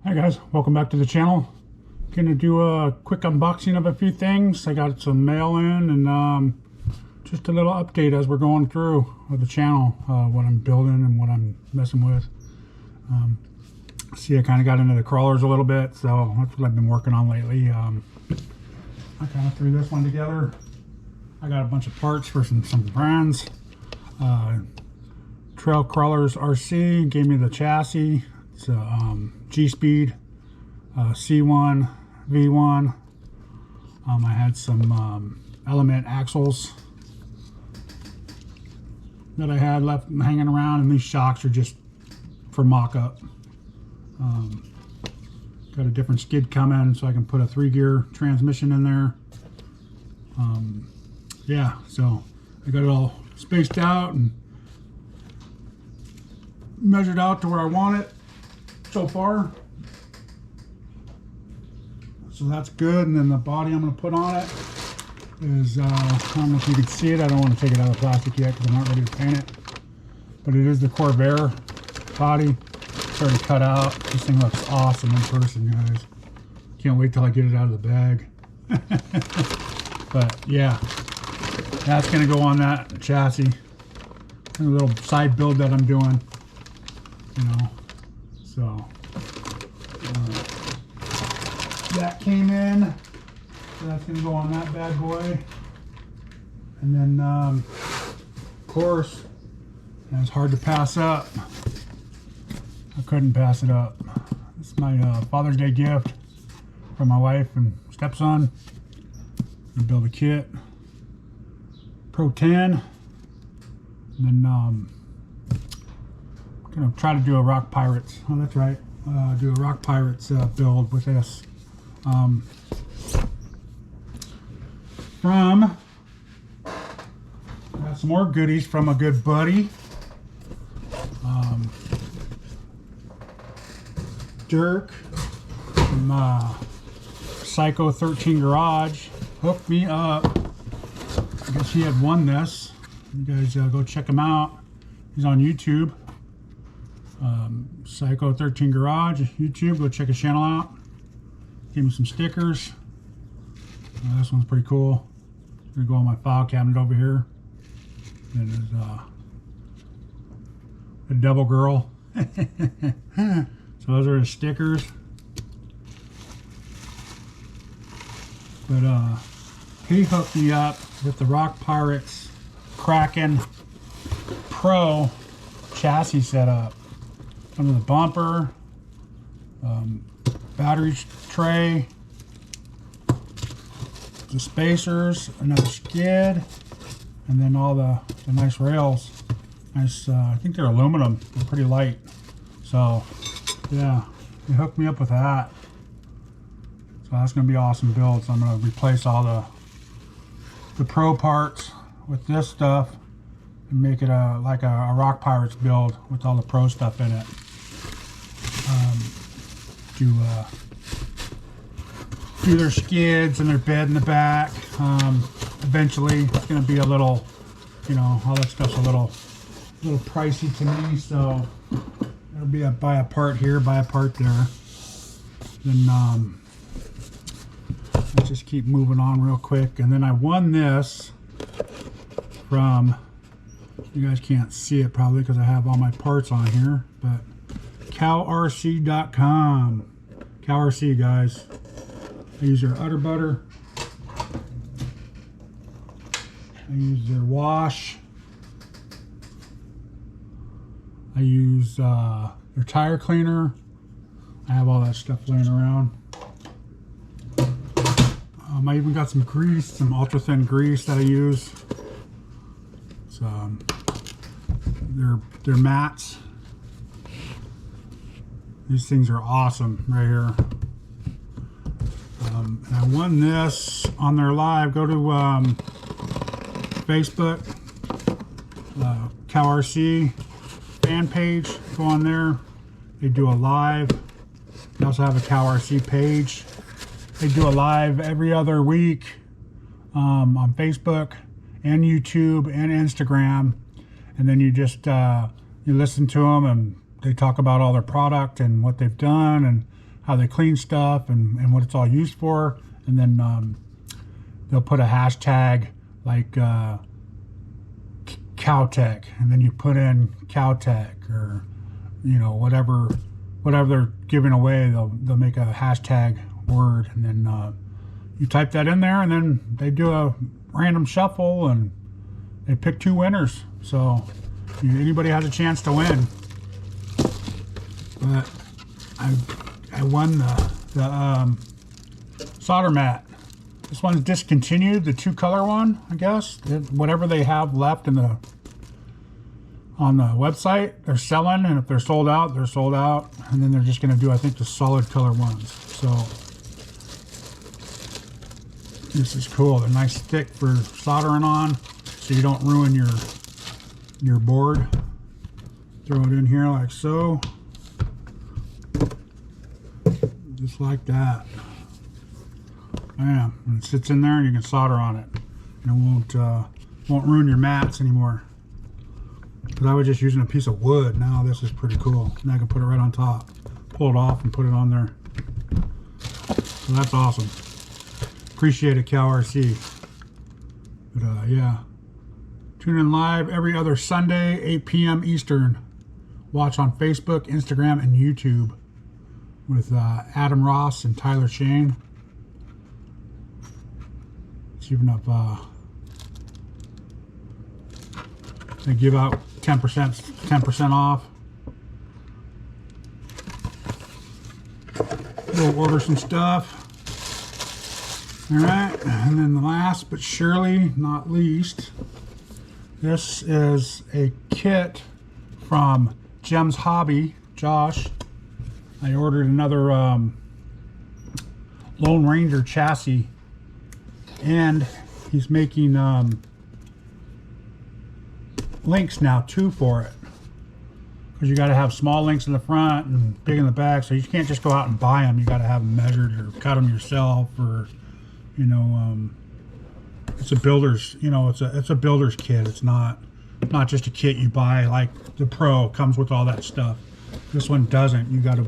Hi guys, welcome back to the channel. Gonna do a quick unboxing of a few things. I got some mail in and just a little update as we're going through of the channel, what I'm building and what I'm messing with. See, I kind of got into the crawlers a little bit, so that's what I've been working on lately. I kind of threw this one together. I got a bunch of parts for some brands. Trail Crawlers RC gave me the chassis. It's a G-Speed C1 V1. I had some Element axles that I had left hanging around, and these shocks are just for mock-up. Got a different skid coming, so I can put a 3-gear transmission in there. Yeah, so I got it all spaced out and measured out to where I want it so far. So that's good. And then the body I'm going to put on it is, I don't know if you can see it. I don't want to take it out of the plastic yet because I'm not ready to paint it. But it is the Corvair body. It's already cut out. This thing looks awesome in person, guys. Can't wait till I get it out of the bag. But yeah, that's going to go on that chassis. And a little side build that I'm doing, you know. So that came in, so that's going to go on that bad boy. And then of course, it's hard to pass up. I couldn't pass it up. This is my Father's Day gift from my wife and stepson. I'm gonna build a kit, Pro 10, and then I'm gonna try to do a Rock Pirates. Oh, that's right. Do a Rock Pirates build with this. Got some more goodies from a good buddy. Dirk from Psycho 13 Garage hooked me up. I guess he had won this. You guys go check him out. He's on YouTube. Psycho 13 Garage YouTube. Go check his channel out. Gave me some stickers. This one's pretty cool. It's gonna go on my file cabinet over here. And there's a devil girl. So those are the stickers. But he hooked me up with the Rock Pirates Kraken Pro chassis setup. Under the bumper, battery tray, the spacers, another skid, and then all the nice rails. Nice, I think they're aluminum. They're pretty light. So yeah, they hooked me up with that. So that's going to be an awesome build. So I'm going to replace all the Pro parts with this stuff and make it like a Rock Pirates build with all the Pro stuff in it. Do their skids and their bed in the back. Eventually it's going to be a little, you know, all that stuff's a little pricey to me, so it'll be buy a part here, buy a part there. Then let's just keep moving on real quick. And then I won this from, you guys can't see it probably because I have all my parts on here, but CowRC.com. CowRC, guys. I use their Utter Butter. I use their wash. I use their tire cleaner. I have all that stuff laying around. I even got some grease, some ultra thin grease that I use. So they're mats. These things are awesome right here. And I won this on their live. Go to Facebook, CowRC Fan Page. Go on there. They do a live. They also have a CowRC page. They do a live every other week on Facebook and YouTube and Instagram. And then you just you listen to them and they talk about all their product and what they've done and how they clean stuff and what it's all used for. And then they'll put a hashtag like Cowtech, and then you put in Cowtech, or you know, whatever they're giving away, they'll make a hashtag word, and then you type that in there, and then they do a random shuffle and they pick 2 winners. So anybody has a chance to win. But I won the solder mat. This one's discontinued, the 2-color one, I guess. Whatever they have left in on the website, they're selling, and if they're sold out, they're sold out. And then they're just going to do, I think, the solid color ones. So this is cool. They're nice thick for soldering on, so you don't ruin your board. Throw it in here like so, just like that. Bam, and it sits in there, and you can solder on it, and it won't ruin your mats anymore. Because I was just using a piece of wood. Now this is pretty cool. Now I can put it right on top, pull it off, and put it on there. So that's awesome. Appreciate it, CowRC. But yeah, tune in live every other Sunday, 8 p.m. Eastern. Watch on Facebook, Instagram, and YouTube with Adam Ross and Tyler Shane. It's even up. They give out 10% off. We'll order some stuff. All right, and then the last but surely not least, this is a kit from JEMS Hobby, Josh. I ordered another Lone Ranger chassis, and he's making links now too for it, because you got to have small links in the front and big in the back, so you can't just go out and buy them. You got to have them measured or cut them yourself, or you know, it's a builder's, you know, it's a builder's kit. It's not just a kit you buy like the Pro comes with all that stuff. This one doesn't. You got to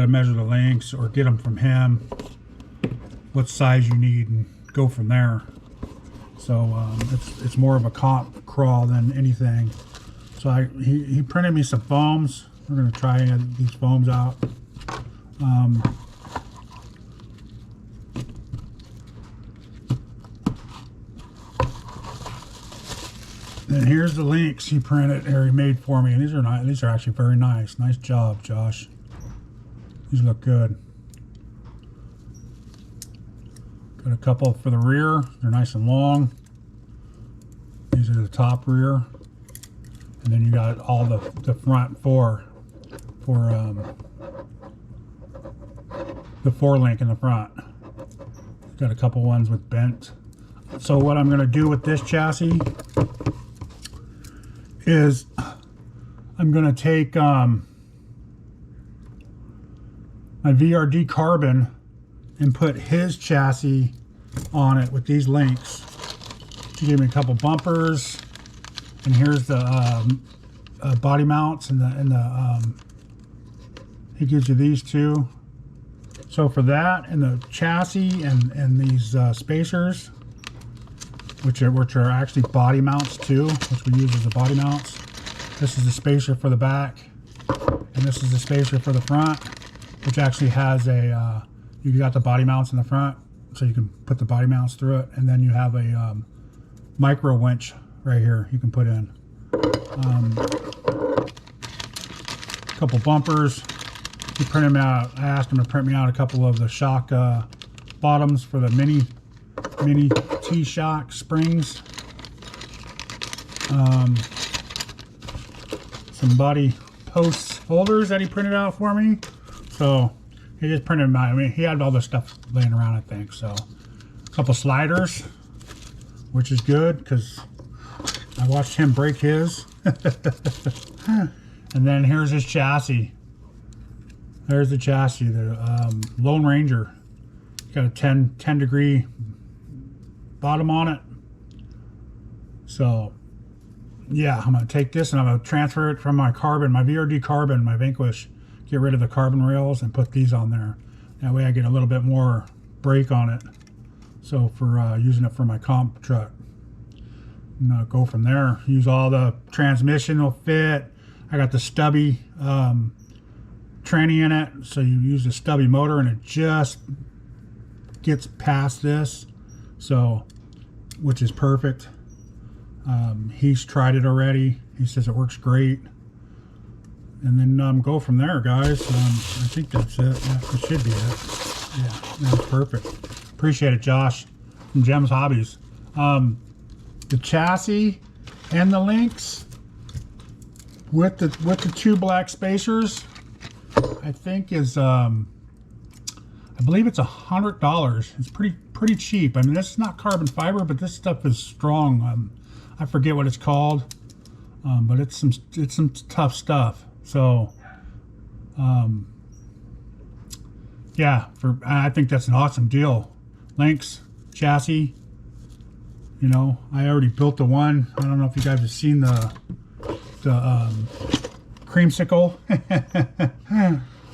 measure the links or get them from him, what size you need, and go from there. So it's more of a comp crawl than anything. So he printed me some foams. We're gonna try these foams out. And here's the links he printed, or he made for me, and these are nice. These are actually very nice. Nice job, Josh. These look good. Got a couple for the rear. They're nice and long. These are the top rear, and then you got all the front for the 4-link in the front. Got a couple ones with bent. So what I'm going to do with this chassis is I'm going to take my VRD carbon and put his chassis on it with these links. He gave me a couple bumpers, and here's the body mounts, and he gives you these two. So for that and the chassis and these spacers, which are actually body mounts too, which we use as the body mounts. This is the spacer for the back, and this is the spacer for the front, which actually has a you got the body mounts in the front, so you can put the body mounts through it, and then you have a micro winch right here you can put in. A couple bumpers. He printed them out. I asked him to print me out a couple of the shock bottoms for the mini T-shock springs. Some body post holders that he printed out for me. So he just printed them out. I mean, he had all this stuff laying around, I think. So a couple sliders, which is good because I watched him break his. And then here's his chassis. There's the chassis, the Lone Ranger. Got a 10 degree bottom on it. So yeah, I'm gonna take this and I'm gonna transfer it from my carbon, my VRD carbon, my Vanquish get rid of the carbon rails and put these on there. That way I get a little bit more brake on it. So for using it for my comp truck. And go from there. Use all the transmission will fit. I got the stubby tranny in it. So you use the stubby motor and it just gets past this. So, which is perfect. He's tried it already. He says it works great. And then go from there, guys. I think that's it. Yeah, that should be it. Yeah, that's perfect. Appreciate it, Josh from JEMS Hobbies. The chassis and the links with the two black spacers, I think is I believe it's $100. It's pretty cheap. I mean, this is not carbon fiber, but this stuff is strong. I forget what it's called, but it's some tough stuff. So, yeah, I think that's an awesome deal. Links, chassis. You know, I already built the one. I don't know if you guys have seen the creamsicle.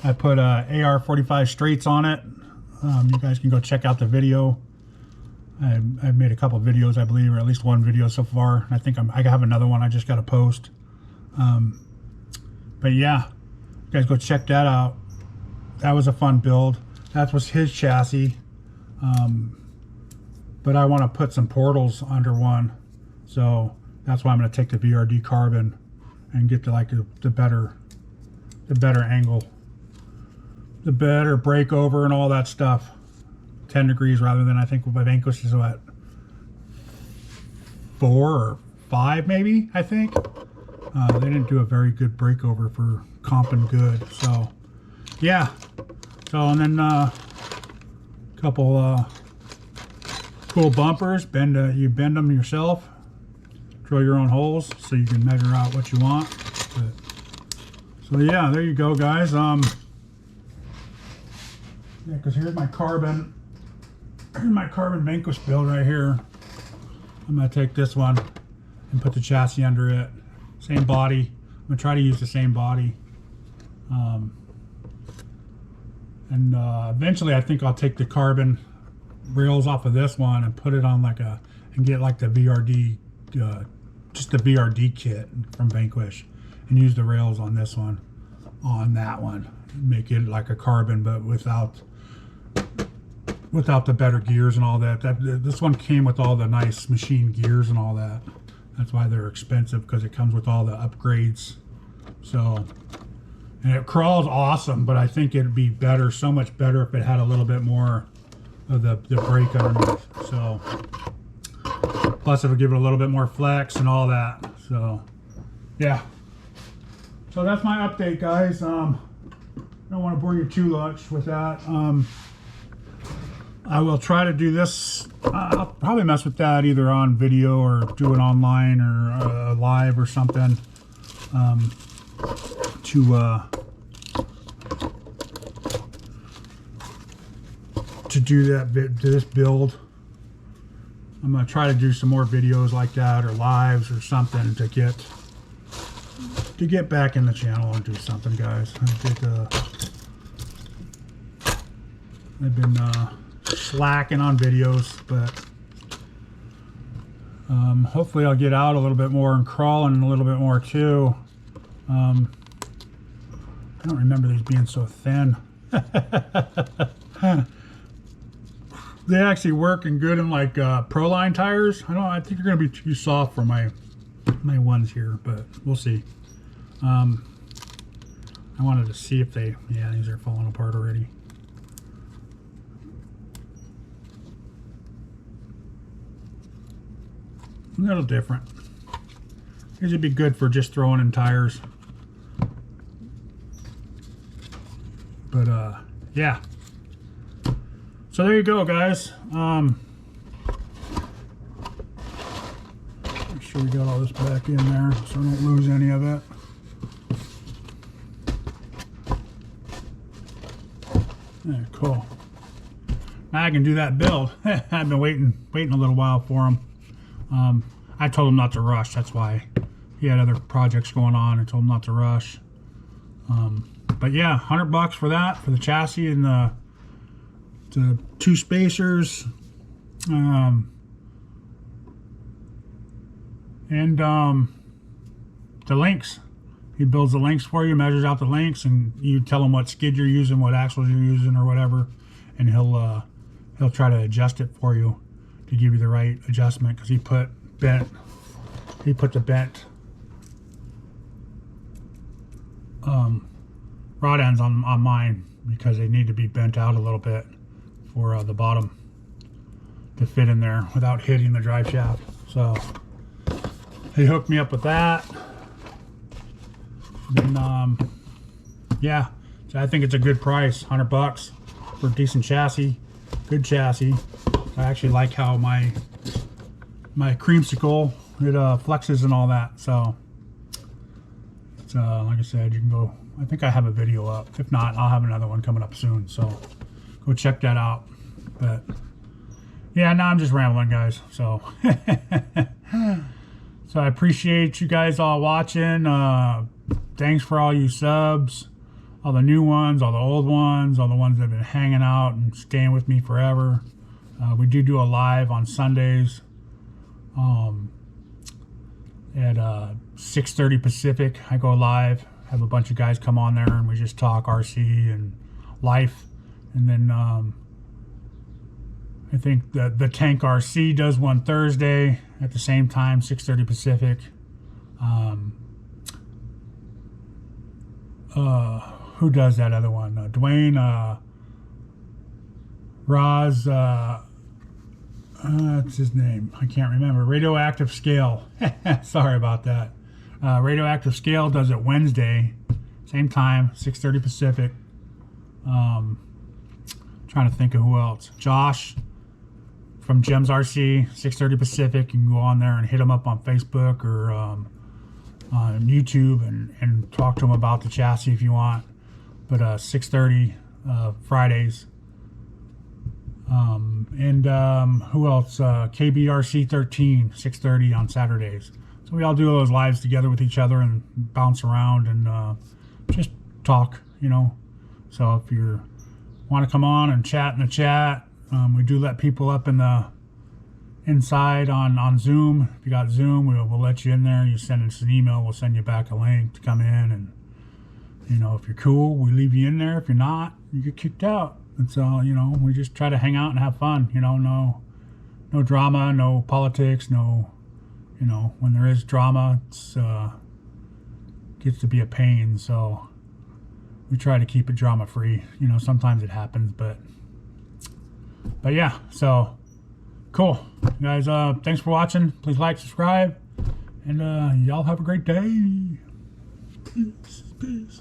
I put AR-45 straights on it. You guys can go check out the video. I've made a couple videos, I believe, or at least one video so far. I think I have another one I just got to post. But yeah, you guys go check that out. That was a fun build. That was his chassis. But I want to put some portals under one, so that's why I'm going to take the VRD carbon and get to like the better angle, the better breakover and all that stuff. 10 degrees rather than, I think my Vanquish is what, 4 or 5 maybe, I think. They didn't do a very good breakover for comping good, so yeah. So, and then a couple cool bumpers. You bend them yourself, drill your own holes so you can measure out what you want. So yeah, there you go, guys. Yeah, because here's my carbon Vanquish build right here. I'm gonna take this one and put the chassis under it. Same body. I'm gonna try to use the same body. And eventually I think I'll take the carbon rails off of this one and put it on and get like the VRD, just the VRD kit from Vanquish, and use the rails on this one, on that one, make it like a carbon but without the better gears and all that. This one came with all the nice machine gears and all that. That's why they're expensive, because it comes with all the upgrades. So, and it crawls awesome, but I think it'd be better, so much better, if it had a little bit more of the brake underneath. So, plus it'll give it a little bit more flex and all that. So, yeah. So that's my update, guys. I don't want to bore you too much with that. I will try to do this. I'll probably mess with that either on video or do it online or live or something, to do that to this build. I'm gonna try to do some more videos like that, or lives or something, to get back in the channel and do something, guys. I've been slacking on videos, but hopefully I'll get out a little bit more and crawling a little bit more too. I don't remember these being so thin. They actually work and good in like Proline tires. I think they're gonna be too soft for my ones here, but we'll see. I wanted to see if yeah, these are falling apart already. A little different. These would be good for just throwing in tires. But yeah. So there you go, guys. Make sure we got all this back in there so I don't lose any of it. Yeah, cool. Now I can do that build. I've been waiting a little while for him. I told him not to rush. That's why he had other projects going on. I told him not to rush. But yeah, $100 for that, for the chassis and the 2 spacers, and the links. He builds the links for you, measures out the links, and you tell him what skid you're using, what axles you're using, or whatever, and he'll try to adjust it for you to give you the right adjustment, because he put the bent rod ends on mine, because they need to be bent out a little bit for the bottom to fit in there without hitting the drive shaft. So he hooked me up with that. Then yeah, so I think it's a good price, $100 for a decent chassis, good chassis. I actually like how my creamsicle, it flexes and all that. So it's like I said, you can go, I think I have a video up. If not, I'll have another one coming up soon, so go check that out. But yeah, now I'm just rambling, guys. So so I appreciate you guys all watching. Thanks for all you subs, all the new ones, all the old ones, all the ones that have been hanging out and staying with me forever. We do a live on Sundays at 6:30 Pacific. I go live, have a bunch of guys come on there, and we just talk RC and life. And then I think the Tank RC does one Thursday at the same time, 6:30 Pacific. Who does that other one? Dwayne, Roz, that's his name. I can't remember. Radioactive Scale. Sorry about that. Radioactive Scale does it Wednesday, same time, 6:30 Pacific. Trying to think of who else. Josh from JEMS RC, 6:30 Pacific. You can go on there and hit him up on Facebook or on YouTube and talk to him about the chassis if you want. But 6:30 Fridays. Who else? KBRC 13, 6:30 on Saturdays. So we all do those lives together with each other and bounce around and just talk, you know. So if you want to come on and chat in the chat, we do let people up in the inside on Zoom. If you got Zoom, we'll let you in there. You send us an email, we'll send you back a link to come in, and you know, if you're cool, we leave you in there. If you're not, you get kicked out. And so, you know, we just try to hang out and have fun, you know. No drama, no politics, no, you know, when there is drama, it's gets to be a pain. So we try to keep it drama free. You know, sometimes it happens, but yeah. So cool, guys. Thanks for watching. Please like, subscribe, and y'all have a great day. Peace.